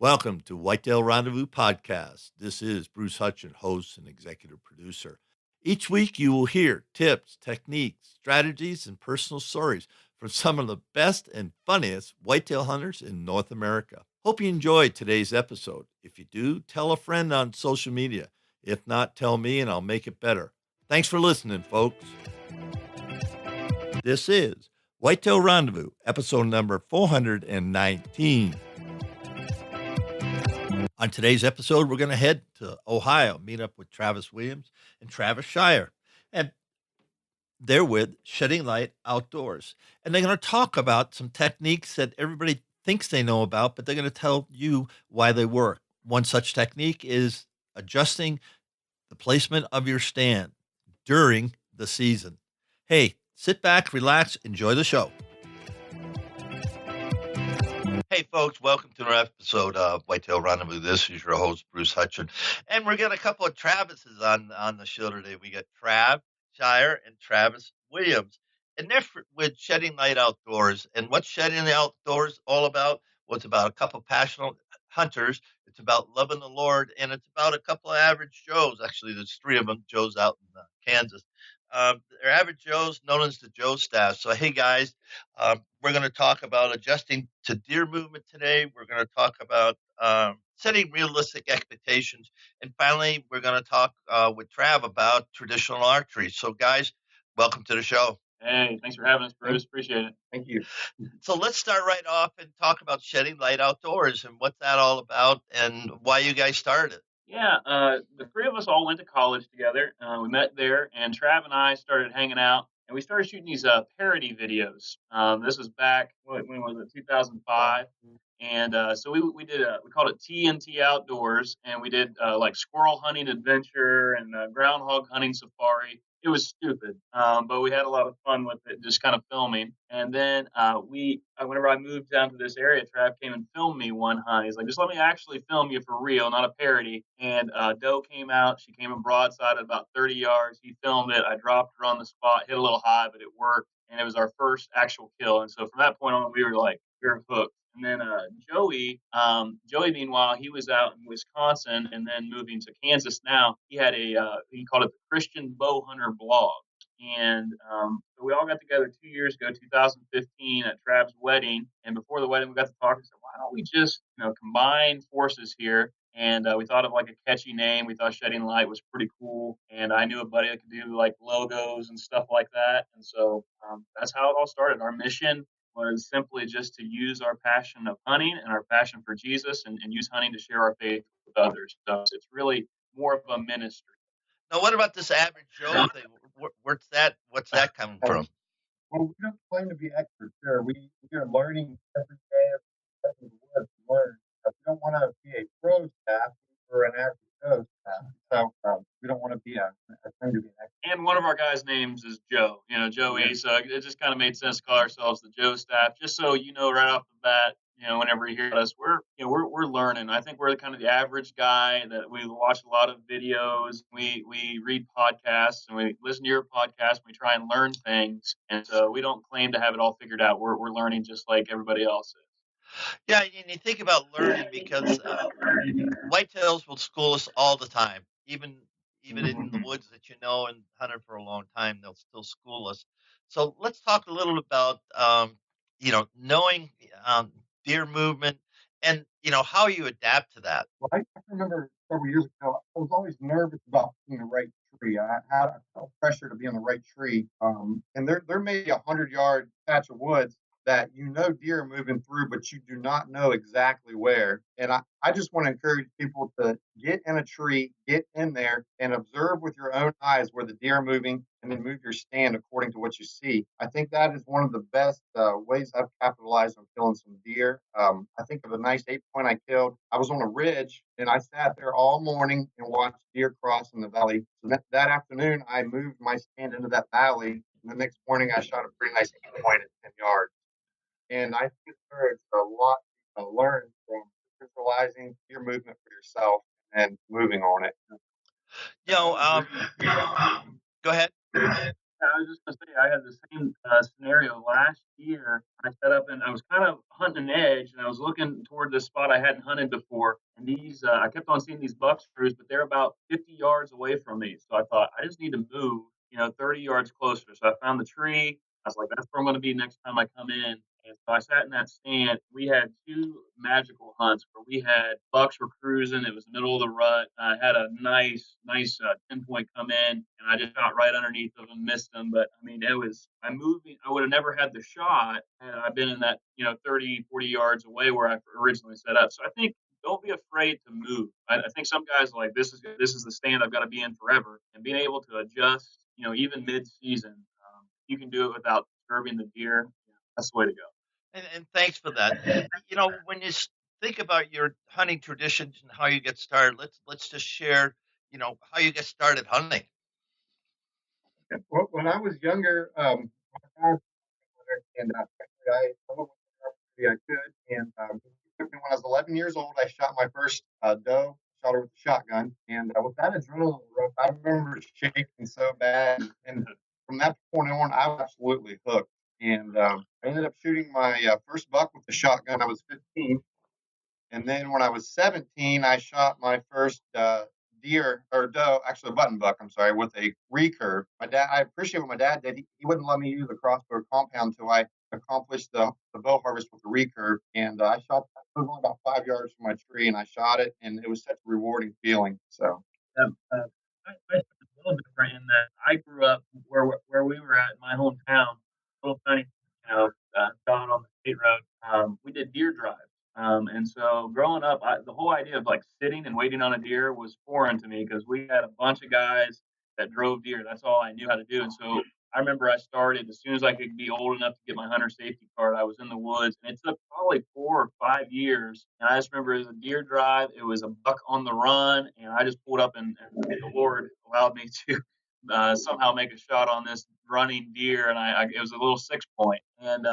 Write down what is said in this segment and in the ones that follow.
Welcome to Whitetail Rendezvous Podcast. This is Bruce Hutchin, host and executive producer. Each week you will hear tips, techniques, strategies, and personal stories from some of the best and funniest whitetail hunters in North America. Hope you enjoyed today's episode. If you do, tell a friend on social media. If not, tell me and I'll make it better. Thanks for listening, folks. This is Whitetail Rendezvous, episode number 419. On today's episode, we're going to head to Ohio, meet up with Travis Williams and Travis Shirer. And they're with Shedding Light Outdoors. And they're going to talk about some techniques that everybody thinks they know about, but they're going to tell you why they work. One such technique is adjusting the placement of your stand during the season. Hey, sit back, relax, enjoy the show. Hey, folks, welcome to another episode of Whitetail Rendezvous. This is your host, Bruce Hutchin. And we're got a couple of Travises on the show today. We got Trav, Shirer, and Travis Williams. And they're with Shedding Light Outdoors. And what's Shedding the Outdoors all about? Well, it's about a couple of passionate hunters. It's about loving the Lord. And it's about a couple of average Joes. Actually, there's three of them, Joes out in Kansas. They're average Joes, known as the Joe staff. So, hey, guys, we're going to talk about adjusting to deer movement today. We're going to talk about setting realistic expectations. And finally, we're going to talk with Trav about traditional archery. So, guys, welcome to the show. Hey, thanks for having us, Bruce. Appreciate it. Thank you. So let's start right off and talk about Shedding Light Outdoors and what's that all about and why you guys started it. Yeah, the three of us all went to college together. We met there, and Trav and I started hanging out, and we started shooting these parody videos. This was back, when was it, 2005? And so we did, we called it TNT Outdoors, and we did like squirrel hunting adventure and groundhog hunting safari. It was stupid, but we had a lot of fun with it, just kind of filming. And then whenever I moved down to this area, Trav came and filmed me one hunt. He's like, just let me actually film you for real, not a parody. And doe came out. She came in broadside at about 30 yards. He filmed it. I dropped her on the spot, hit a little high, but it worked. And it was our first actual kill. And so from that point on, we were hooked. And then Joey, meanwhile, he was out in Wisconsin and then moving to Kansas now. He had he called it the Christian Bow Hunter blog. And so we all got together 2 years ago, 2015, at Trav's wedding. And before the wedding, we got to talk and said, why don't we just combine forces here? And we thought of like a catchy name. We thought Shedding Light was pretty cool. And I knew a buddy that could do like logos and stuff like that. And so that's how it all started. Our mission was simply just to use our passion of hunting and our passion for Jesus and use hunting to share our faith with others. So it's really more of a ministry. Now, what about this average Joe thing? What's that coming from? Well, we don't claim to be experts there. We are learning every day of the woods to learn. We don't want to be a pro staff or an average Joe staff. So we don't want to be a claim to be an expert. And one of our guys' names is Joe, Joey. Yeah. So it just kind of made sense to call ourselves the Joe staff, just so right off the bat, whenever you hear us, we're learning. I think we're kind of the average guy that we watch a lot of videos. We read podcasts and we listen to your podcast. And we try and learn things, and so we don't claim to have it all figured out. We're learning just like everybody else is. Yeah, and you think about learning because whitetails will school us all the time, even in the woods that and hunted for a long time, they'll still school us. So let's talk a little about knowing deer movement and how you adapt to that. Well, I remember several years ago, I was always nervous about picking the right tree. I felt pressure to be in the right tree. And there may be 100-yard patch of woods that deer are moving through, but you do not know exactly where. And I just want to encourage people to get in a tree, get in there, and observe with your own eyes where the deer are moving, and then move your stand according to what you see. I think that is one of the best ways I've capitalized on killing some deer. I think of a nice 8-point I killed. I was on a ridge, and I sat there all morning and watched deer cross in the valley. So that afternoon, I moved my stand into that valley. And the next morning, I shot a pretty nice 8-point at 10 yards. And I think there's a lot to learn from visualizing your movement for yourself and moving on it. Go ahead. I was just gonna say I had the same scenario last year. I set up and I was kind of hunting an edge, and I was looking toward this spot I hadn't hunted before. And these, I kept on seeing these buck screws, but they're about 50 yards away from me. So I thought I just need to move, 30 yards closer. So I found the tree. I was like, that's where I'm going to be next time I come in. And so I sat in that stand. We had two magical hunts where we had bucks were cruising. It was the middle of the rut. I had a nice 10 point come in, and I just shot right underneath of them, missed them. But I mean, I'm moving. I would have never had the shot had I been in that 30, 40 yards away where I originally set up. So I think don't be afraid to move. I think some guys are like this is the stand I've got to be in forever, and being able to adjust, even mid season, you can do it without disturbing the deer. That's the way to go. And thanks for that. When you think about your hunting traditions and how you get started, let's just share, how you get started hunting. Well, when I was younger, my dad and I went I could, and when I was 11 years old, I shot my first doe. Shot her with a shotgun, and with that adrenaline rush, I remember shaking so bad. And from that point on, I was absolutely hooked. And I ended up shooting my first buck with the shotgun. I was 15, and then when I was 17, I shot my first deer or doe, actually a button buck, I'm sorry, with a recurve. I appreciate what my dad did. He wouldn't let me use the crossbow compound until I accomplished the bow harvest with the recurve. And I shot it was only about 5 yards from my tree, and I shot it, and it was such a rewarding feeling. So, I a little different in that I grew up where we were at in my hometown, little tiny, town on the state road. We did deer drives. And so growing up, the whole idea of like sitting and waiting on a deer was foreign to me because we had a bunch of guys that drove deer. That's all I knew how to do. And so I remember I started as soon as I could be old enough to get my hunter safety card. I was in the woods, and it took probably 4 or 5 years. And I just remember it was a deer drive. It was a buck on the run, and I just pulled up, and the Lord allowed me to somehow make a shot on this running deer, and it was a little 6 point. And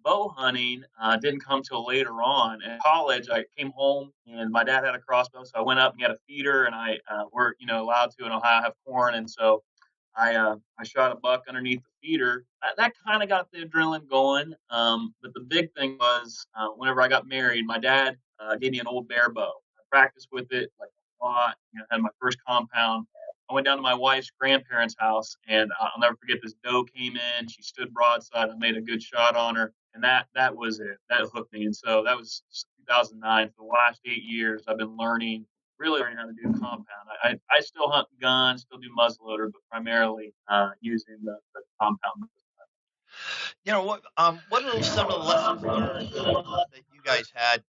bow hunting didn't come till later on. In college, I came home and my dad had a crossbow, so I went up and got a feeder, and I we're allowed to in Ohio have corn, and so I shot a buck underneath the feeder. That kind of got the adrenaline going. But the big thing was whenever I got married, my dad gave me an old bear bow. I practiced with it like a lot. Had my first compound. I went down to my wife's grandparents' house, and I'll never forget this doe came in. She stood broadside. I made a good shot on her, and that was it. That hooked me. And so that was 2009. For the last 8 years, I've been really learning how to do compound. I still hunt guns, still do muzzleloader, but primarily using the compound. What are some of the lessons learned that you guys had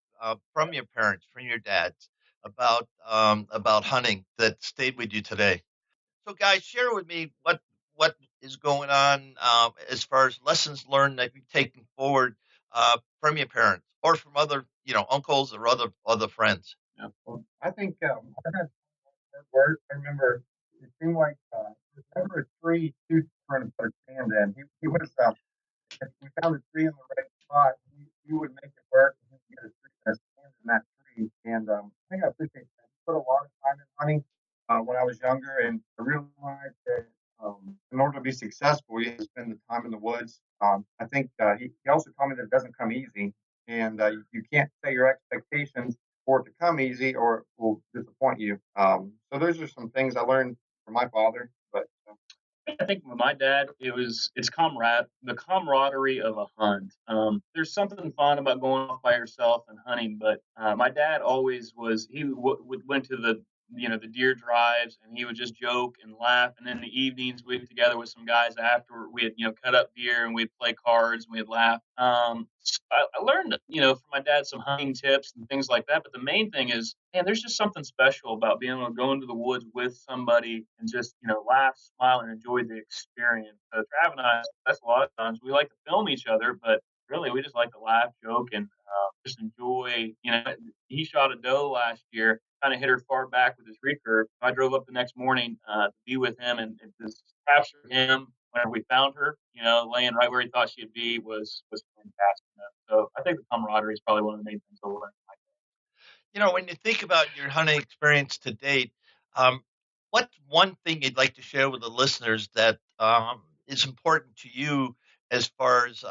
from your parents, from your dads, about hunting that stayed with you today? So, guys, share with me what is going on as far as lessons learned that you've taken forward from your parents or from other, uncles or other friends. Yeah. Well, I think I had work. I remember it seemed like there's never a tree too trying to put a stand in. He was if we found a tree in the right spot, he would make it work. And he'd get a tree and a stand in that tree. And I think I appreciate that. He put a lot of time in hunting when I was younger, and I realized that in order to be successful, you have to spend the time in the woods. I think he also told me that it doesn't come easy, and you can't set your expectations for it to come easy, or it will disappoint you. So those are some things I learned from my father. But I think with my dad, it's the camaraderie of a hunt. There's something fun about going off by yourself and hunting, but my dad always was. Went to the deer drives, and he would just joke and laugh. And then in the evenings, we'd get together with some guys after we had cut up deer, and we'd play cards and we'd laugh. I learned from my dad some hunting tips and things like that. But the main thing is, man, there's just something special about being able to go into the woods with somebody and just laugh, smile, and enjoy the experience. So Trav and I, that's a lot of times we like to film each other, but really we just like to laugh, joke, and just enjoy. He shot a doe last year, kind of hit her far back with his recurve. I drove up the next morning to be with him and just capture him. Whenever we found her, laying right where he thought she'd be was fantastic. So I think the camaraderie is probably one of the main things I learned. When you think about your hunting experience to date, what's one thing you'd like to share with the listeners that is important to you as far as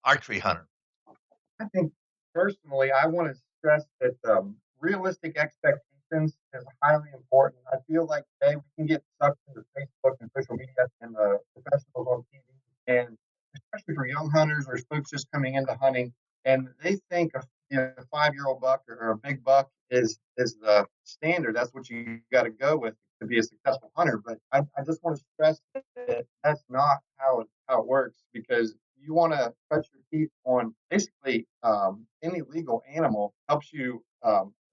archery hunter? I think personally, I want to stress that realistic expectations is highly important. I feel like today we can get sucked into Facebook and social media and the professionals on TV, and especially for young hunters or folks just coming into hunting, and they think a 5-year-old buck or a big buck is the standard. That's what you got to go with to be a successful hunter. But I just want to stress that that's not how it works, because you want to cut your teeth on basically any legal animal helps you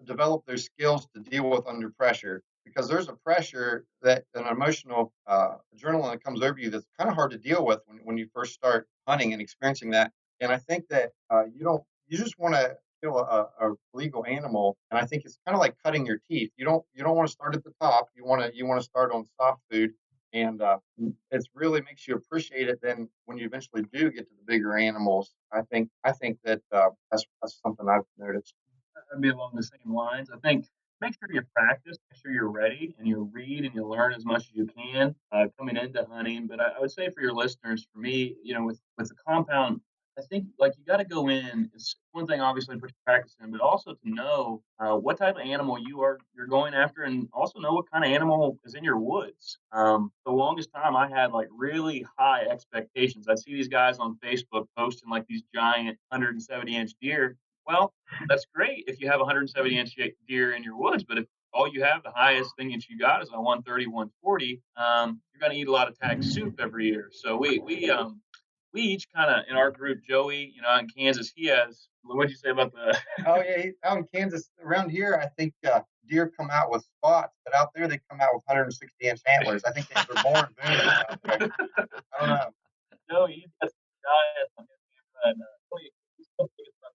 develop their skills to deal with under pressure, because there's a pressure that an emotional adrenaline that comes over you that's kind of hard to deal with when you first start hunting and experiencing that. And I think that you just want to kill a legal animal, and I think it's kind of like cutting your teeth. You don't want to start at the top. You want to start on soft food, and it really makes you appreciate it. Then when you eventually do get to the bigger animals, I think that that's something I've noticed. I'd be along the same lines. I think make sure you practice, make sure you're ready, and you read and you learn as much as you can coming into hunting. But I would say for your listeners, for me, with the compound, I think like you got to go in. It's one thing, obviously, to put your practice in, but also to know what type of animal you're going after, and also know what kind of animal is in your woods. The longest time, I had like really high expectations. I'd see these guys on Facebook posting like these giant 170-inch deer. Well, that's great if you have a 170-inch deer in your woods, but if all you have, the highest thing that you got is a 130, 140, you're going to eat a lot of tag soup every year. So we each kind of in our group, Joey, out in Kansas, he has. What did you say about the? Oh yeah, out in Kansas, around here, I think deer come out with spots, but out there they come out with 160-inch antlers. I think they're born booming out there. I don't know. Joey, he's got some giants on his camera, and he's still taking some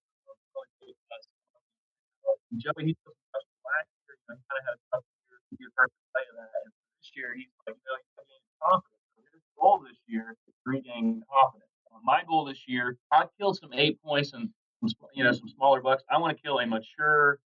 Joey, he's supposed to last year, he kind of had a tough year. He was hard to play that. And this year, he's like, he's gaining confidence. So his goal this year is to regain confidence. My goal this year, I killed some 8 points and some smaller bucks. I want to kill a mature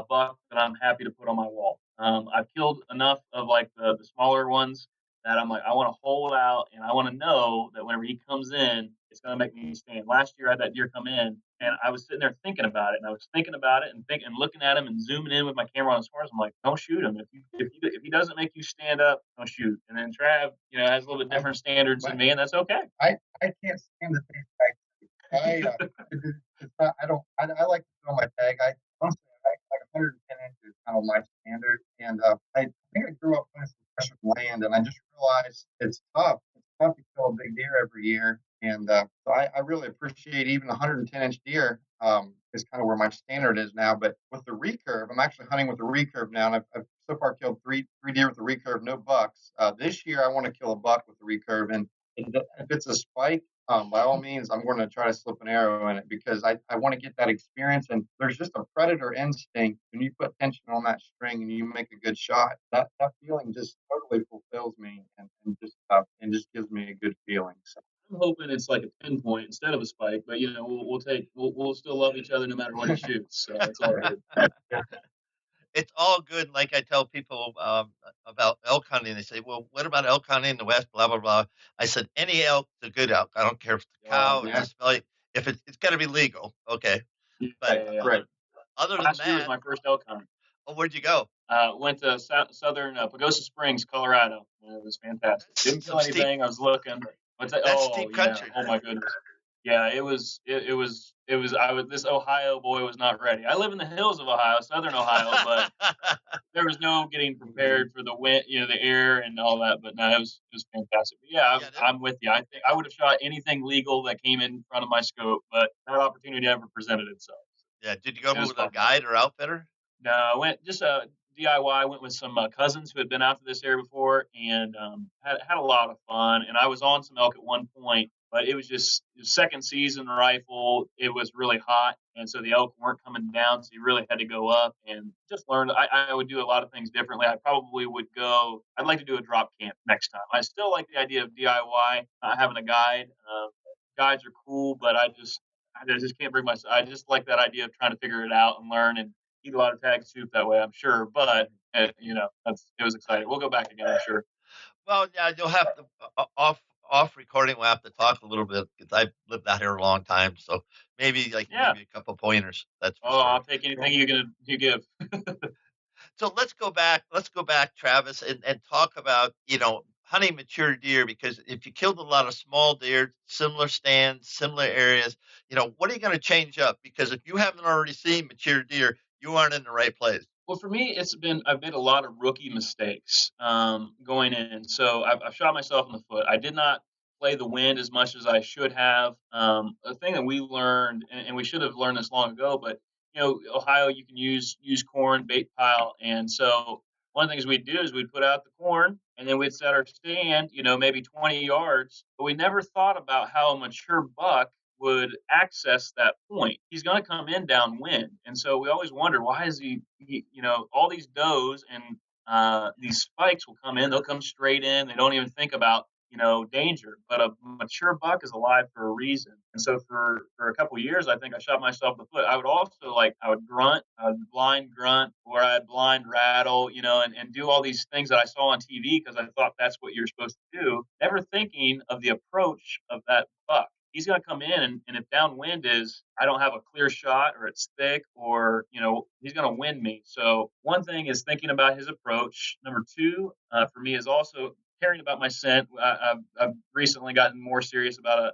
buck that I'm happy to put on my wall. I've killed enough of like the smaller ones that I'm like, I want to hold out and I want to know that whenever he comes in, it's going to make me stand. Last year, I had that deer come in, and I was sitting there thinking about it, and I was thinking about it and looking at him and zooming in with my camera on his horns. I'm like, don't shoot him. If he doesn't make you stand up, don't shoot. And then Trav, has a little bit different standards than me, and that's okay. I can't stand the face tag. I like to throw my tag. Honestly, I like 110 inches kind of my standard, and I think I grew up playing some pressure land, and I just realized it's tough. It's tough to kill a big deer every year, and so I really appreciate even 110-inch deer. Is kind of where my standard is now. But with the recurve, I'm actually hunting with the recurve now, and I've so far killed three deer with the recurve, no bucks. This year, I want to kill a buck with the recurve, and if it's a spike, by all means, I'm going to try to slip an arrow in it, because I want to get that experience. And there's just a predator instinct when you put tension on that string and you make a good shot. That feeling just totally fulfills me and just gives me a good feeling. So. I'm hoping it's like a pinpoint instead of a spike, but we'll still love each other no matter what he shoots. So it's all good. It's all good. Like I tell people about elk hunting, they say, "Well, what about elk hunting in the West?" Blah blah blah. I said, "Any elk is a good elk. I don't care if it's a cow, Yeah. it's a if it's got to be legal, okay." But Right. Other than Last year was that, my first elk hunt. oh, where'd you go? Went to southern Pagosa Springs, Colorado. It was fantastic. Didn't kill anything. I was looking. What's that? That's Oh, steep yeah. country. Oh my goodness. Yeah, it was. This Ohio boy was not ready. I live in the hills of Ohio, southern Ohio, but there was no getting prepared for the wind, the air and all that. But no, it was fantastic. But yeah, I'm with you. I think I would have shot anything legal that came in front of my scope, but that opportunity never presented itself. Yeah, did you go with a guide or outfitter? No, I went just DIY. I went with some cousins who had been out to this area before, and had a lot of fun. And I was on some elk at one point, but it was just second season rifle. It was really hot, and so the elk weren't coming down, so you really had to go up and just learn. I would do a lot of things differently. I probably would go. I'd like to do a drop camp next time. I still like the idea of DIY, having a guide. Guides are cool, but I just can't bring myself. I just like that idea of trying to figure it out and learn and eat a lot of tag soup that way, I'm sure. But it was exciting. We'll go back again, I'm sure. Well, yeah, you'll have to off recording, we'll have to talk a little bit because I've lived out here a long time. So maybe I can give you a couple pointers. That's for sure. I'll take anything you give. So let's go back. Let's go back, Travis, and talk about hunting mature deer, because if you killed a lot of small deer, similar stands, similar areas, what are you going to change up? Because if you haven't already seen mature deer, you aren't in the right place. Well, for me, I've made a lot of rookie mistakes going in. So I've shot myself in the foot. I did not play the wind as much as I should have. A thing that we learned, and we should have learned this long ago, but Ohio, you can use corn bait pile, and so one of the things we'd do is we'd put out the corn, and then we'd set our stand, maybe 20 yards. But we never thought about how a mature buck would access that point. He's going to come in downwind. And so we always wonder, why is he all these does and these spikes will come in, they'll come straight in. They don't even think about, danger, but a mature buck is alive for a reason. And so for a couple of years, I think I shot myself in the foot. I would also I would grunt, I would blind grunt, or I'd blind rattle, and do all these things that I saw on TV because I thought that's what you're supposed to do, never thinking of the approach of that buck. He's going to come in, and if downwind is, I don't have a clear shot, or it's thick, or, he's going to win me. So one thing is thinking about his approach. Number two, for me, is also caring about my scent. I've recently gotten more serious about it.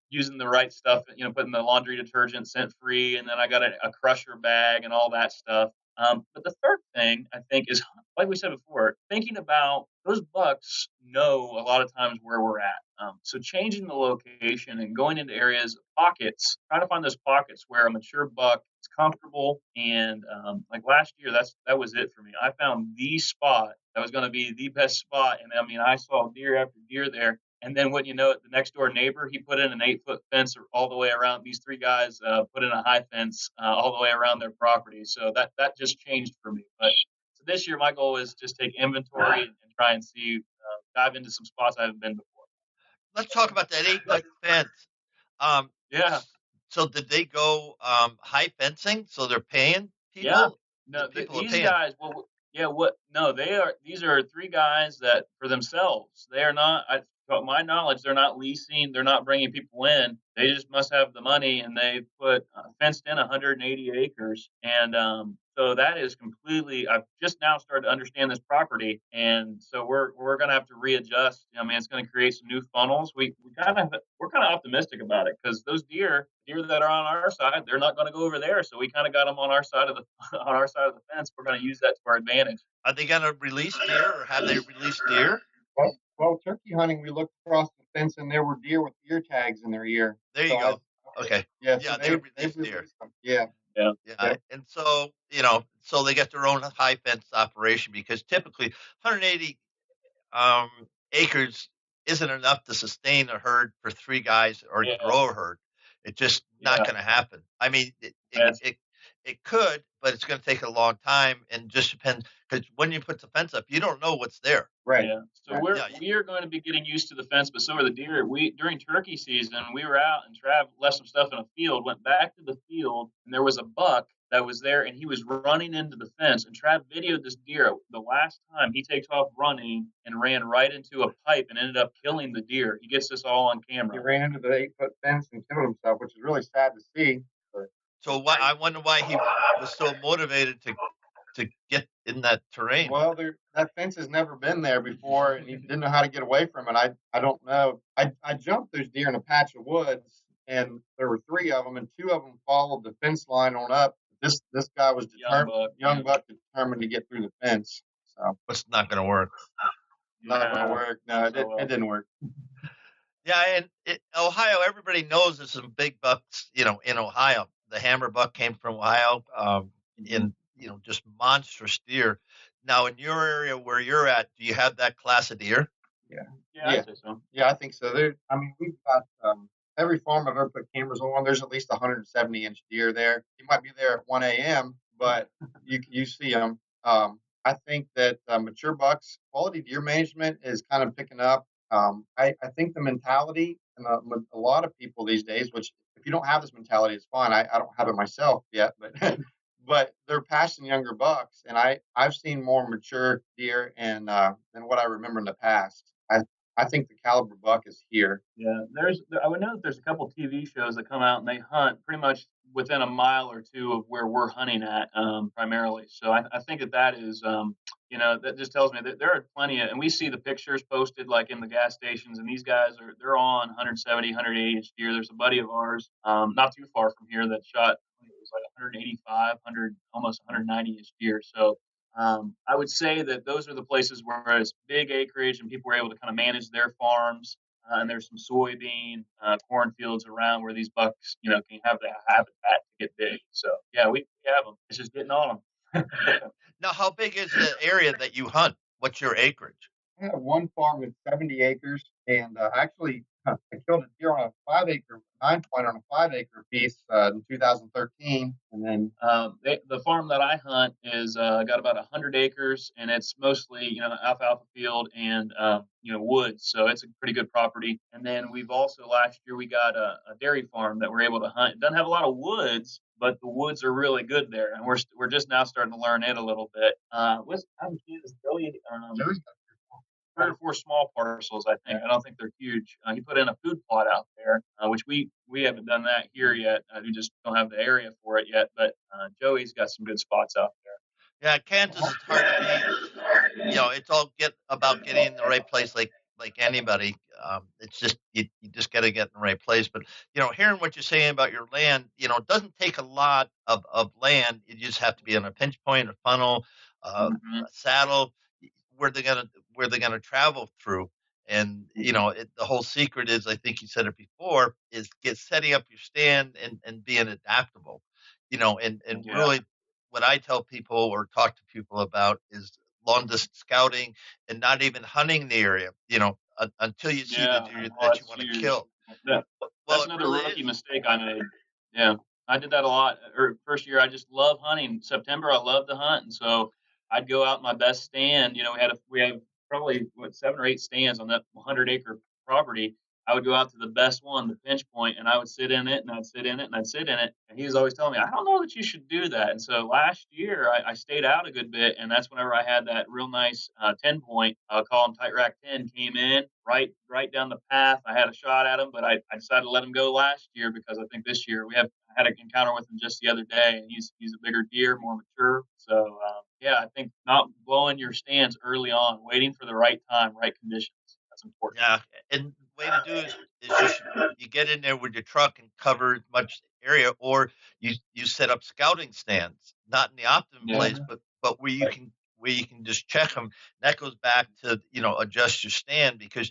Using the right stuff, putting the laundry detergent scent free, and then I got a crusher bag and all that stuff. But the third thing I think is, like we said before, thinking about those bucks know a lot of times where we're at. So changing the location and going into areas, pockets, trying to find those pockets where a mature buck is comfortable. And like last year, that was it for me. I found the spot that was going to be the best spot. And I mean, I saw deer after deer there. And then wouldn't you know it, the next door neighbor, he put in an 8-foot fence all the way around. These three guys put in a high fence all the way around their property. So that just changed for me. But so this year, my goal is just take inventory and try and see, dive into some spots I haven't been before. Let's talk about that 8-foot fence. Yeah. So did they go high fencing? So they're paying people? Yeah. No, these guys. Well, yeah. What? No, they are. These are three guys that for themselves. They are not. To my knowledge, they're not leasing. They're not bringing people in. They just must have the money, and they put fenced in 180 acres. And so that is completely. I've just now started to understand this property, and so we're going to have to readjust. I mean, it's going to create some new funnels. We're kind of optimistic about it because those deer that are on our side, they're not going to go over there. So we kind of got them on our side of the fence. We're going to use that to our advantage. Are they going to release deer, or have they released deer? Well, turkey hunting, we looked across the fence and there were deer with ear tags in their ear. There you go. Okay. Yeah, yeah, so they released deer. Yeah. And so, so they got their own high fence operation, because typically 180 acres isn't enough to sustain a herd for three guys or grow a herd. It's just not going to happen. I mean, it could, but it's going to take a long time, and just depends, because when you put the fence up, you don't know what's there. Right. Yeah. So we are going to be getting used to the fence, but so are the deer. During turkey season, we were out, and Trav left some stuff in a field, went back to the field, and there was a buck that was there, and he was running into the fence. And Trav videoed this deer the last time he takes off running and ran right into a pipe and ended up killing the deer. He gets this all on camera. He ran into the 8-foot fence and killed himself, which is really sad to see. So I wonder why he was so motivated to get in that terrain. Well, that fence has never been there before, and he didn't know how to get away from it. I don't know. I jumped those deer in a patch of woods, and there were 3 of them, and 2 of them followed the fence line on up. This guy was young buck determined to get through the fence. So it's not going to work. Not going to work. No, it didn't work. Yeah, and Ohio, everybody knows there's some big bucks, in Ohio. The hammer buck came from Ohio, in just monstrous deer. Now, in your area where you're at, do you have that class of deer? Yeah. I'd say so. Yeah, I think so. We've got every farm I've ever put cameras on. There's at least 170-inch deer there. You might be there at 1 a.m., but you see them. I think that mature bucks, quality deer management is kind of picking up. I think the mentality, and a lot of people these days, which if you don't have this mentality, it's fine. I don't have it myself yet, but but they're passing younger bucks, and I've seen more mature deer than what I remember in the past. I think the caliber buck is here. Yeah, I would know that there's a couple TV shows that come out and they hunt pretty much within a mile or two of where we're hunting at, primarily. So I think that is, that just tells me that there are plenty of, and we see the pictures posted like in the gas stations, and these guys they're on 170, 180 inch deer. There's a buddy of ours, not too far from here that shot, I think it was like 185, 100, almost 190 inch deer. So I would say that those are the places where it's big acreage and people were able to kind of manage their farms. And there's some soybean cornfields around where these bucks, can have the habitat to get big. So yeah, we have them. It's just getting on them. Now, how big is the area that you hunt? What's your acreage? I have one farm with 70 acres, and actually I killed a deer on a 5-acre 9-point on a 5-acre piece in 2013, and then The farm that I hunt is got about 100 acres, and it's mostly alfalfa field and woods, so it's a pretty good property. And then we've also last year we got a dairy farm that we're able to hunt. It doesn't have a lot of woods, but the woods are really good there, and we're just now starting to learn it a little bit. What's I'm Joey? Joey's 3 or 4 small parcels, I think. I don't think they're huge. He put in a food plot out there, which we haven't done that here yet. We just don't have the area for it yet. But Joey's got some good spots out there. Yeah, Kansas is hard to beat. It's all about getting in the right place, like anybody. It's just you just got to get in the right place. But hearing what you're saying about your land, it doesn't take a lot of land. You just have to be on a pinch point, a funnel, a saddle, where they're gonna travel through. And the whole secret is, I think you said it before, is setting up your stand and being adaptable. And Yeah. really, what I tell people or talk to people about is long distance scouting and not even hunting the area, until you see the deer that you want to kill. That's Well, it another really rookie is. mistake I made. Yeah, I did that a lot. First year, I just love hunting. September, I love to hunt, and so I'd go out my best stand. We have probably 7 or 8 stands on that 100-acre property. I would go out to the best one, the pinch point, and I would sit in it, and I'd sit in it, and I'd sit in it. And he was always telling me, "I don't know that you should do that." And so last year, I stayed out a good bit, and that's whenever I had that real nice 10-point. I'll call him Tight Rack 10. Came in right down the path. I had a shot at him, but I decided to let him go last year because I think this year I had an encounter with him just the other day, and he's a bigger deer, more mature. So yeah, I think not blowing your stands early on, waiting for the right time, right conditions. That's important. Yeah, and the way to do is just you get in there with your truck and cover as much area, or you set up scouting stands, not in the optimum Yeah. place, but where you can just check them. That goes back to adjust your stand, because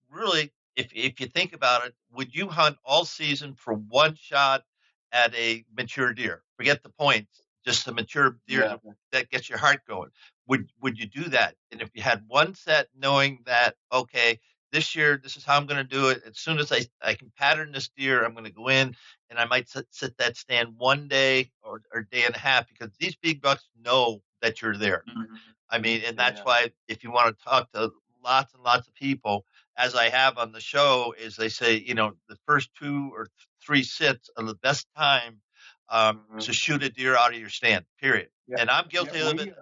really, if you think about it, would you hunt all season for one shot at a mature deer? Forget the points, just the mature deer Yeah. that gets your heart going. Would you do that? And if you had one set, knowing that, okay, this year this is how I'm going to do it. As soon as I can pattern this deer, I'm going to go in and I might sit that stand one day or day and a half, because these big bucks know that you're there. Mhm. I mean, and that's Yeah. why if you want to talk to lots and lots of people, as I have on the show, is they say, the first 2 or 3 sits are the best time to shoot a deer out of your stand, period. Yeah. And I'm guilty of it.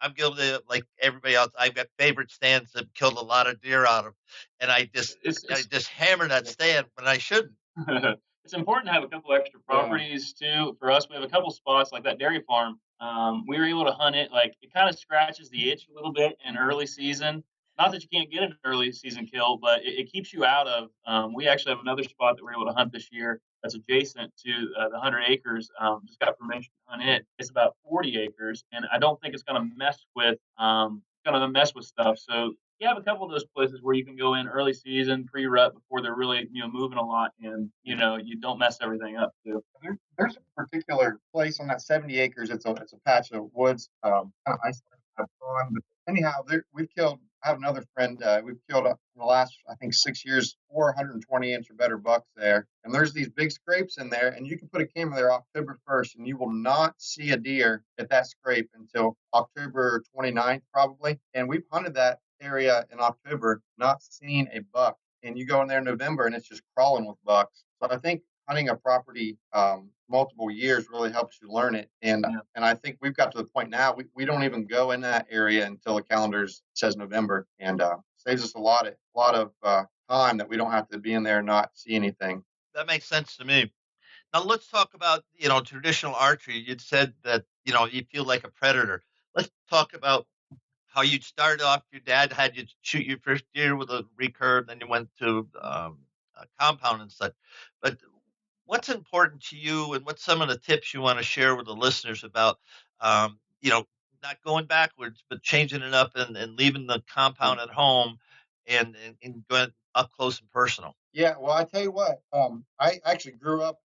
I'm guilty of, like everybody else. I've got favorite stands that killed a lot of deer out of, and I just hammer that stand when I shouldn't. It's important to have a couple extra properties too. For us, we have a couple spots like that dairy farm. We were able to hunt it. Like it kind of scratches the itch a little bit in early season. Not that you can't get an early season kill, but it keeps you out of. We actually have another spot that we're able to hunt this year that's adjacent to the 100 acres. Just got permission to hunt it. It's about 40 acres, and I don't think it's going to mess with stuff. So you have a couple of those places where you can go in early season, pre-rut, before they're really moving a lot, and you don't mess everything up too. There's a particular place on that 70 acres. It's a patch of woods, kind of isolated by a pond. But anyhow, we've killed. I have another friend. We've killed in the last, I think, 6 years, 420-inch or better bucks there. And there's these big scrapes in there, and you can put a camera there October 1st, and you will not see a deer at that scrape until October 29th, probably. And we've hunted that area in October, not seen a buck. And you go in there in November, and it's just crawling with bucks. So I think hunting a property multiple years really helps you learn it. And I think we've got to the point now we don't even go in that area until the calendar says November. And saves us a lot of time that we don't have to be in there and not see anything. That makes sense to me. Now let's talk about, traditional archery. You'd said that, you feel like a predator. Let's talk about how you started off. Your dad had you shoot your first deer with a recurve, then you went to a compound and such. But what's important to you, and what's some of the tips you want to share with the listeners about, um, you know, not going backwards, but changing it up and leaving the compound at home and going up close and personal? Yeah, well, I tell you what, I actually grew up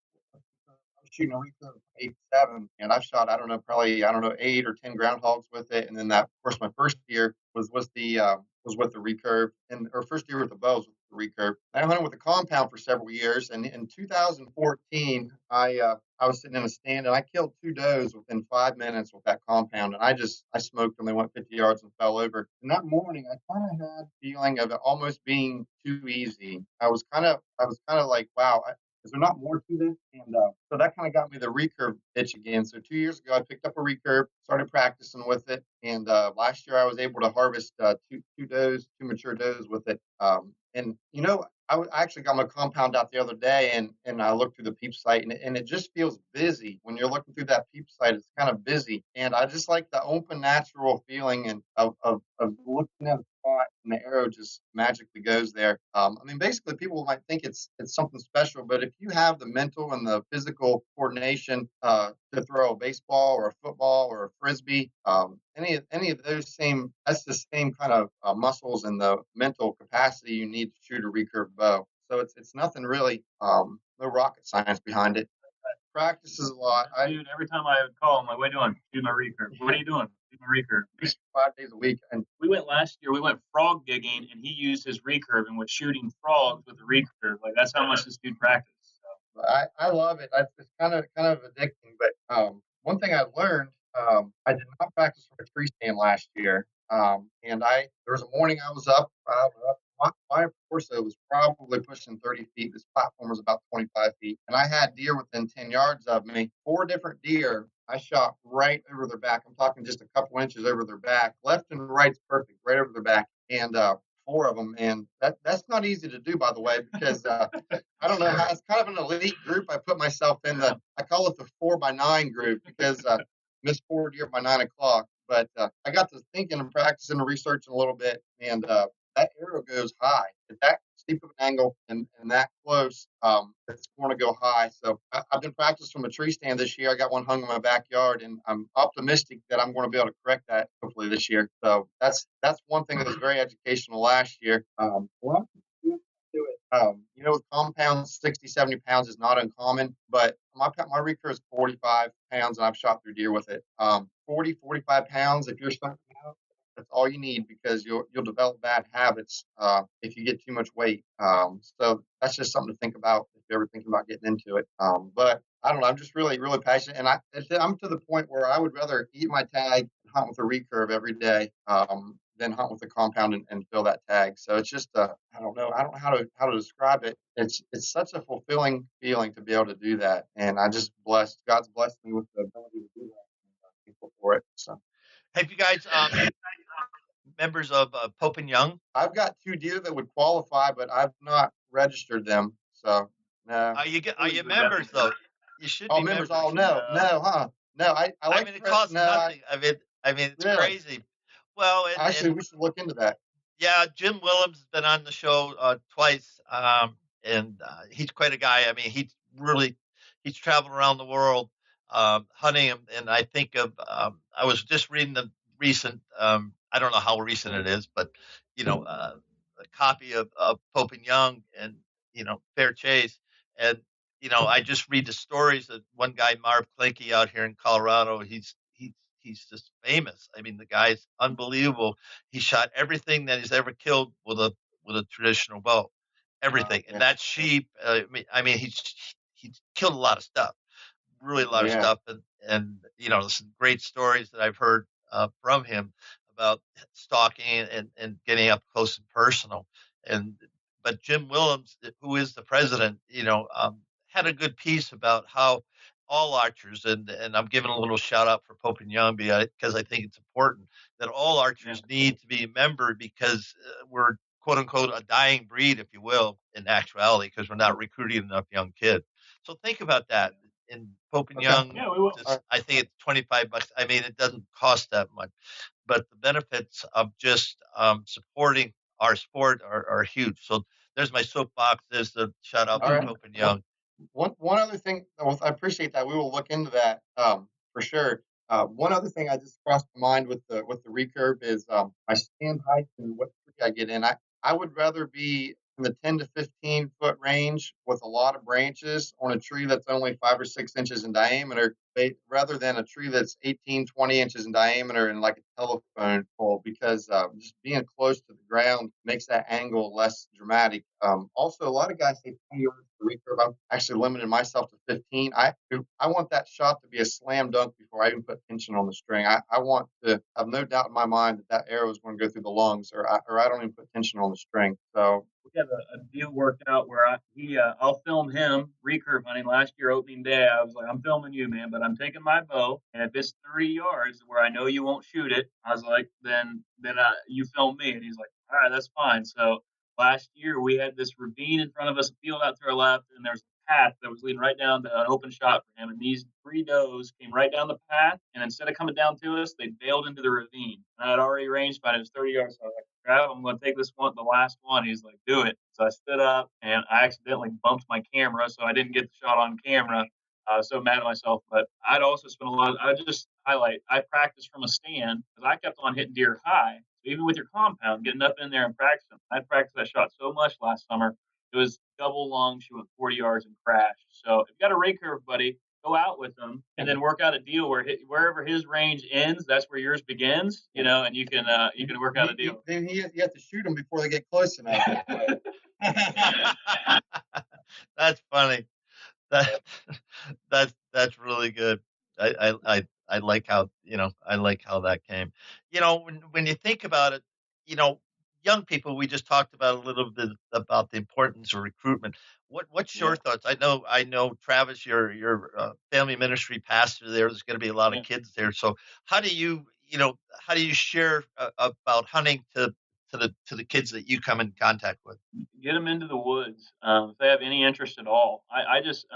shooting a recurve 87, and I've shot, I don't know, probably, I don't know, 8 or 10 groundhogs with it. And then that, of course, my first year was with the recurve, and or first year with the bows with the recurve. I hunted with the compound for several years, and in 2014, I was sitting in a stand and I killed 2 does within 5 minutes with that compound, and I smoked them. They went 50 yards and fell over. And that morning, I kind of had the feeling of it almost being too easy. I was kind of like, wow, is there not more to this? And so that kind of got me the recurve itch again. So 2 years ago, I picked up a recurve, started practicing with it, and last year I was able to harvest two mature does with it. And I actually got my compound out the other day, and I looked through the peep sight, and it just feels busy when you're looking through that peep sight. It's kind of busy, and I just like the open, natural feeling and of looking at a spot and the arrow just magically goes there. I mean, basically, people might think it's something special, but if you have the mental and the physical coordination to throw a baseball or a football or a frisbee, any of those that's the same kind of muscles and the mental capacity you need to shoot a recurve bow. So it's nothing really, no rocket science behind it. Practices a lot. Dude, every time I would call, I'm like, what are you doing? Shoot my recurve. What are you doing? Shoot my recurve. 5 days a week. And we went last year, we went frog gigging, and he used his recurve and was shooting frogs with the recurve. Like, that's how much this dude practiced. So. I love it. It's kind of addicting. But one thing I learned, I did not practice from a tree stand last year. And there was a morning I was up. My torso was probably pushing 30 feet. This platform was about 25 feet. And I had deer within 10 yards of me. 4 different deer I shot right over their back. I'm talking just a couple inches over their back. Left and right's perfect, right over their back. And 4 of them. And that's not easy to do, by the way, because I don't know how, it's kind of an elite group I put myself in. I call it the 4x9 group because missed 4 deer by 9 o'clock. But I got to thinking and practicing and researching a little bit, and that arrow goes high. At that steep of an angle and that close, it's going to go high. So I've been practicing from a tree stand this year. I got one hung in my backyard, and I'm optimistic that I'm going to be able to correct that hopefully this year. So that's one thing that was very educational last year. Well, with compounds, 60, 70 pounds is not uncommon, but my recurve is 45 pounds, and I've shot through deer with it. 40, 45 pounds, if you're starting out, that's all you need, because you'll develop bad habits if you get too much weight. So that's just something to think about if you're ever thinking about getting into it. But I don't know. I'm just really, really passionate, and I'm to the point where I would rather eat my tag and hunt with a recurve every day than hunt with a compound and fill that tag. So it's just I don't know. I don't know how to describe it. It's such a fulfilling feeling to be able to do that, and God's blessed me with the ability to do that. And I'm thankful for it. So. Have you guys members of Pope and Young? I've got 2 deer that would qualify, but I've not registered them. So no. Are you members though? You should be members. members. Oh no, huh? No, I like. I mean, it costs nothing. I mean, it's really crazy. Well, actually, we should look into that. Yeah, Jim Williams has been on the show twice, and he's quite a guy. I mean, he's traveled around the world hunting, and I think of I was just reading the recent. I don't know how recent it is, but a copy of Pope and Young and Fair Chase, and I just read the stories of one guy, Marv Klinke, out here in Colorado. He's just famous. I mean, the guy's unbelievable. He shot everything that he's ever killed with a traditional bow, everything, and that's sheep. I mean, he's killed a lot of stuff, really a lot of stuff, and some great stories that I've heard from him about stalking and getting up close and personal. But Jim Williams, who is the president, had a good piece about how all archers, and I'm giving a little shout out for Pope and Young because I think it's important that all archers need to be a member, because we're quote unquote a dying breed, if you will, in actuality, because we're not recruiting enough young kids. So think about that. In Pope and Okay. Young, Yeah, we will. I think it's $25. I mean, it doesn't cost that much, but the benefits of just supporting our sport are huge. So there's my soapbox. There's the shout out All to right. Pope and Young. One other thing, well, I appreciate that. We will look into that for sure. One other thing I just crossed my mind with the recurve is my stand height and what tree I get in. I would rather be in the 10 to 15 foot range with a lot of branches on a tree that's only 5 or 6 inches in diameter, rather than a tree that's 18, 20 inches in diameter and like a telephone pole, because just being close to the ground makes that angle less dramatic. Also, a lot of guys say 20 yards for recurve. I'm actually limiting myself to 15. I want that shot to be a slam dunk before I even put tension on the string. I want to have no doubt in my mind that arrow is going to go through the lungs, or I don't even put tension on the string. So we have a deal worked out where I'll film him recurve hunting. Last year opening day, I was like, I'm filming you, man, but I'm taking my bow, and if it's 30 yards where I know you won't shoot it, I was like, then you film me, and he's like, all right, that's fine. So last year we had this ravine in front of us, a field out to our left, and there's a path that was leading right down to an open shot for him, and these 3 does came right down the path, and instead of coming down to us, they bailed into the ravine. And I had already ranged, but it was 30 yards. So I was like, Trav, I'm going to take this one, the last one. He's like, do it. So I stood up and I accidentally bumped my camera, so I didn't get the shot on camera. I was so mad at myself. But I'd also spent a lot. I practiced from a stand because I kept on hitting deer high. So even with your compound, getting up in there and practicing, I practiced that shot so much last summer. It was double lung. She went 40 yards and crashed. So if you got a recurve, buddy, go out with him and then work out a deal where wherever his range ends, that's where yours begins, and you can work out a deal. Then you have to shoot them before they get close enough. That's funny. That that's really good. I like how I like how that came. When you think about it, you know, young people. We just talked about a little bit about the importance of recruitment. What's your thoughts? I know Travis, your family ministry pastor there. There's going to be a lot of kids there. So how do you share about hunting to the kids that you come in contact with? Get them into the woods if they have any interest at all. I just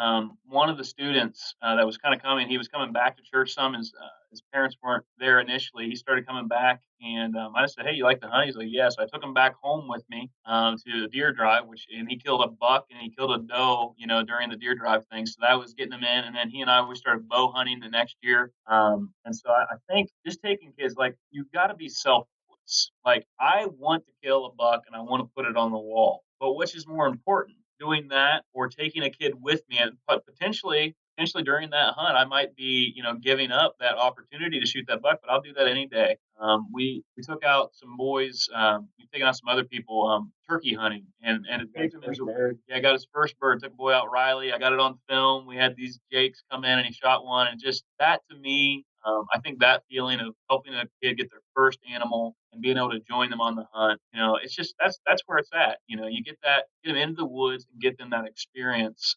one of the students that was kind of coming. He was coming back to church some. His parents weren't there initially. He started coming back, and I said, "Hey, you like to hunt?" He's like, "Yeah." So I took him back home with me to the deer drive, and he killed a buck and he killed a doe, during the deer drive thing. So that was getting him in, and then he and I we started bow hunting the next year. And so I think just taking kids, like, you've got to be self. Like, I want to kill a buck and I want to put it on the wall. But which is more important, doing that or taking a kid with me? And but potentially during that hunt, I might be, giving up that opportunity to shoot that buck. But I'll do that any day. We took out some boys. We've taken out some other people turkey hunting, and it takes him into. Yeah, I got his first bird. Took a boy out, Riley. I got it on film. We had these Jakes come in, and he shot one. And just that to me, I think that feeling of helping a kid get their first animal and being able to join them on the hunt, it's just that's where it's at. You get them into the woods and get them that experience.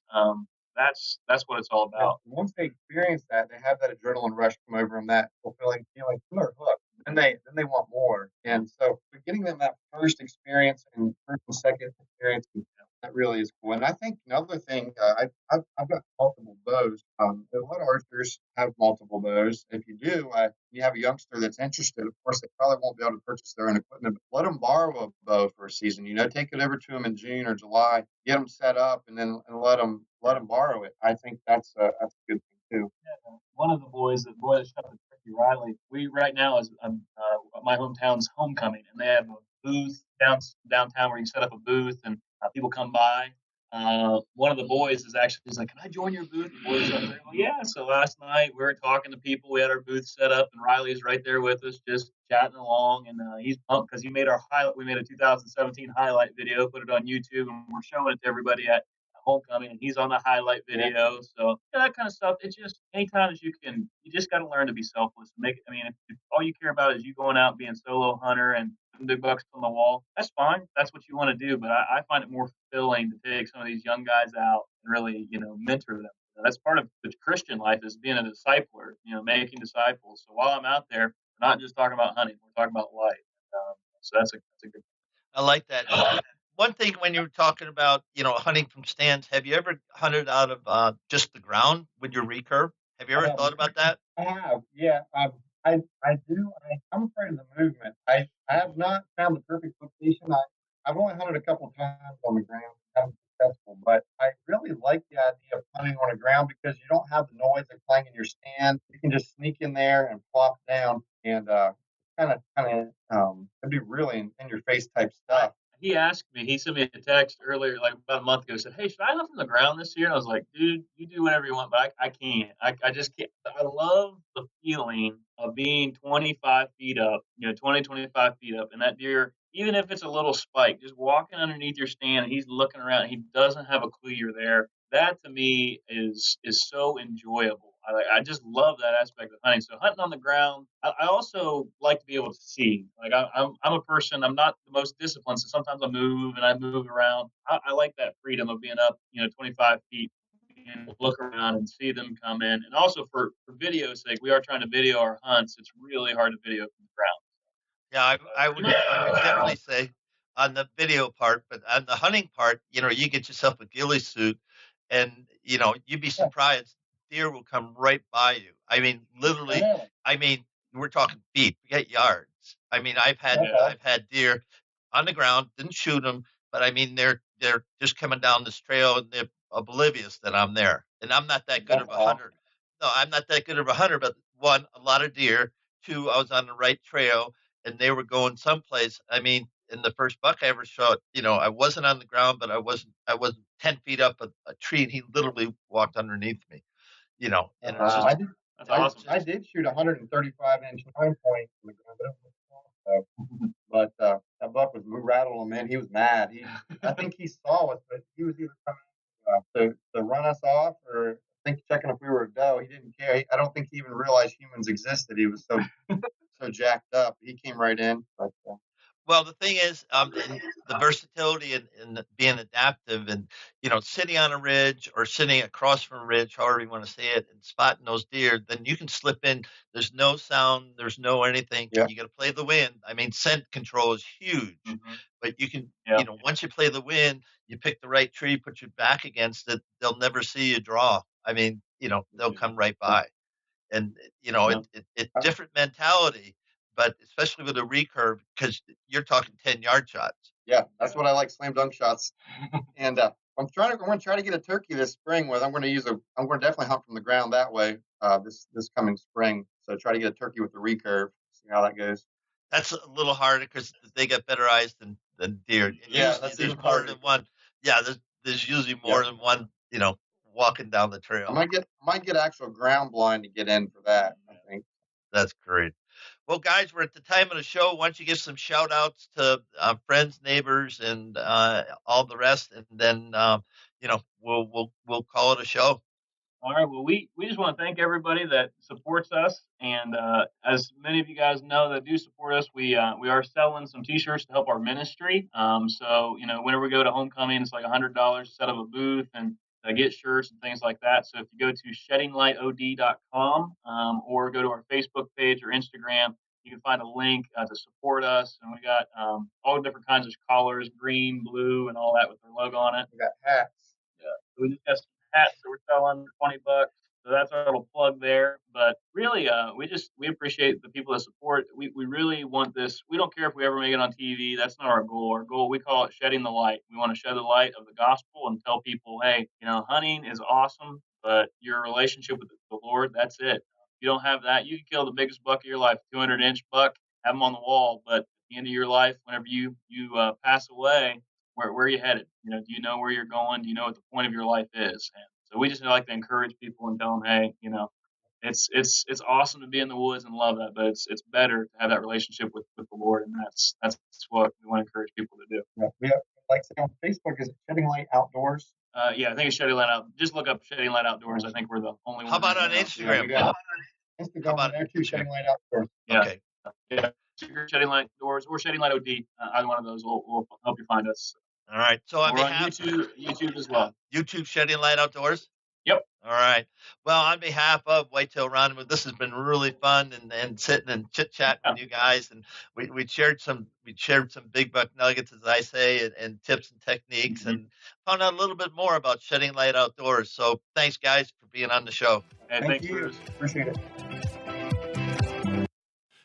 That's what it's all about. Once they experience that, they have that adrenaline rush come over them, that fulfilling feeling, they're hooked. Then they want more. And so getting them that first experience and first and second experience, that really is cool. And I think another thing, I've got multiple bows. A lot of archers have multiple bows. If you do, you have a youngster that's interested. Of course, they probably won't be able to purchase their own equipment, but let them borrow a bow for a season. Take it over to them in June or July, get them set up, and then let them borrow it. I think that's a good thing too. Yeah, one of the boys, the boy that shot the turkey, Riley. We right now is my hometown's homecoming, and they have a booth downtown where you can set up a booth and people come by. One of the boys he's like, "Can I join your booth?" The boys up there, well, yeah. So last night we were talking to people. We had our booth set up, and Riley's right there with us, just chatting along. And he's pumped because he made our highlight. We made a 2017 highlight video, put it on YouTube, and we're showing it to everybody at homecoming, and he's on the highlight video. So that kind of stuff. It's just anytime as you just got to learn to be selfless. If all you care about is you going out and being a solo hunter and putting big bucks on the wall, that's fine. That's what you want to do. But I find it more fulfilling to take some of these young guys out and really, mentor them. That's part of the Christian life, is being a discipler, making disciples. So while I'm out there, we're not just talking about hunting, we're talking about life. So that's a good. I like that. One thing when you were talking about, hunting from stands, have you ever hunted out of just the ground with your recurve? Have you ever thought about that? I have, yeah. I do. I'm afraid of the movement. I have not found the perfect location. I've only hunted a couple times on the ground, haven't been successful, but I really like the idea of hunting on the ground because you don't have the noise of playing in your stand. You can just sneak in there and plop down and it'd be really in your face type stuff. He asked me, he sent me a text earlier, like about a month ago, said, "Hey, should I hunt from the ground this year?" And I was like, "Dude, you do whatever you want, but I can't. I just can't." I love the feeling of being 25 feet up, 20, 25 feet up, and that deer, even if it's a little spike, just walking underneath your stand and he's looking around, and he doesn't have a clue you're there. That to me is so enjoyable. I just love that aspect of hunting. So hunting on the ground, I also like to be able to see. Like I'm a person. I'm not the most disciplined, so sometimes I move around. I like that freedom of being up, 25 feet and look around and see them come in. And also for video's sake, we are trying to video our hunts. It's really hard to video from the ground. Yeah, I would definitely say on the video part, but on the hunting part, you get yourself a ghillie suit, and you'd be surprised. Deer will come right by you. I mean, literally. Really? I mean, we're talking feet, forget yards. I mean, I've had deer on the ground, didn't shoot them, but I mean, they're just coming down this trail and they're oblivious that I'm there, and I'm not that good of a hunter. No, I'm not that good of a hunter. But one, a lot of deer. Two, I was on the right trail and they were going someplace. I mean, in the first buck I ever shot, I wasn't on the ground, but I wasn't 10 feet up a tree, and he literally walked underneath me. And it's just That's awesome. I did shoot a 135-inch 9-point from the ground, but it was small, so. But that buck was rattled him, man. He was mad. I think he saw us, but he was either coming to run us off, or I think checking if we were a doe. He didn't care. I don't think he even realized humans existed. He was so jacked up. He came right in. But well, the thing is, in the versatility and being adaptive, and sitting on a ridge or sitting across from a ridge, however you want to say it, and spotting those deer, then you can slip in. There's no sound, there's no anything. Yeah. You got to play the wind. I mean, scent control is huge, but you can, once you play the wind, you pick the right tree, put your back against it. They'll never see you draw. I mean, they'll come right by, and it's different mentality. But especially with a recurve, because you're talking 10-yard shots. Yeah, that's what I like, slam dunk shots. And I'm going to try to get a turkey this spring. I'm going to definitely hunt from the ground that way this coming spring. So try to get a turkey with the recurve. See how that goes. That's a little harder because they got better eyes than deer. And yeah, that's there's more than one. Yeah, there's usually more than one. Walking down the trail. I might get actual ground blind to get in for that. I think that's great. Well, guys, we're at the time of the show. Why don't you give some shout outs to friends, neighbors, and all the rest, and then we'll call it a show. All right. Well, we just want to thank everybody that supports us, and as many of you guys know that do support us, we are selling some T-shirts to help our ministry. So whenever we go to homecoming, it's like $100 to set up a booth and get shirts and things like that. So if you go to sheddinglightot.com or go to our Facebook page or Instagram, you can find a link to support us. And we got all different kinds of collars, green, blue, and all that with our logo on it. We got hats. Yeah. So we just got some hats that we're selling for $20. So that's our little plug there. But really, we appreciate the people that support. We really want this. We don't care if we ever make it on TV. That's not our goal. Our goal, we call it shedding the light. We want to shed the light of the gospel and tell people, hey, hunting is awesome, but your relationship with the Lord, that's it. If you don't have that, you can kill the biggest buck of your life, 200-inch buck, have them on the wall. But at the end of your life, whenever you pass away, where are you headed? Do you know where you're going? Do you know what the point of your life is? And so we just like to encourage people and tell them, hey, it's awesome to be in the woods and love that, but it's better to have that relationship with the Lord, and that's what we want to encourage people to do. Yeah, we have, like say on Facebook, is it Shedding Light Outdoors? Yeah, I think it's Shedding Light Out. Just look up Shedding Light Outdoors. I think we're the only one. How about on Instagram? Yeah, Instagram, about there too, Shedding Light Outdoors. Yeah. Okay. Yeah. Shedding Light Outdoors or Shedding Light OD. Either one of those will help you find us. All right. So we're on YouTube as well. YouTube Shedding Light Outdoors. Yep. All right. Well, on behalf of Whitetail Rendezvous, this has been really fun and sitting and chit chatting with you guys, and we shared some big buck nuggets, as I say, and tips and techniques, and found out a little bit more about shedding light outdoors. So thanks, guys, for being on the show. And Thank thanks, you. Bruce. Appreciate it.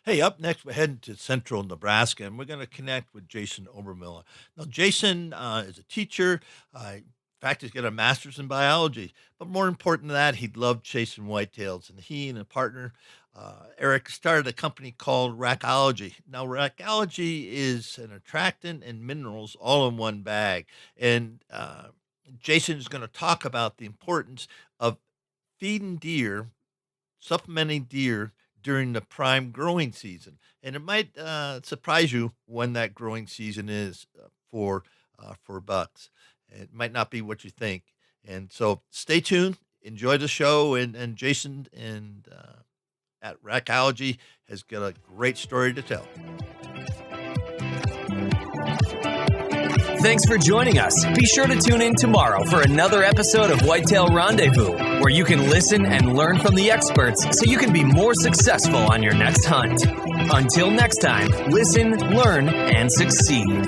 Hey, up next, we're heading to central Nebraska, and we're going to connect with Jason Obermiller. Now, Jason is a teacher. In fact, he's got a master's in biology. But more important than that, he loved chasing whitetails. And he and a partner, Eric, started a company called Rockies. Now, Rockies is an attractant and minerals all in one bag. And Jason is going to talk about the importance of feeding deer, supplementing deer during the prime growing season. And it might surprise you when that growing season is for bucks. It might not be what you think. And so stay tuned, enjoy the show. And Jason at Rockies has got a great story to tell. Thanks for joining us. Be sure to tune in tomorrow for another episode of Whitetail Rendezvous, where you can listen and learn from the experts so you can be more successful on your next hunt. Until next time, listen, learn, and succeed.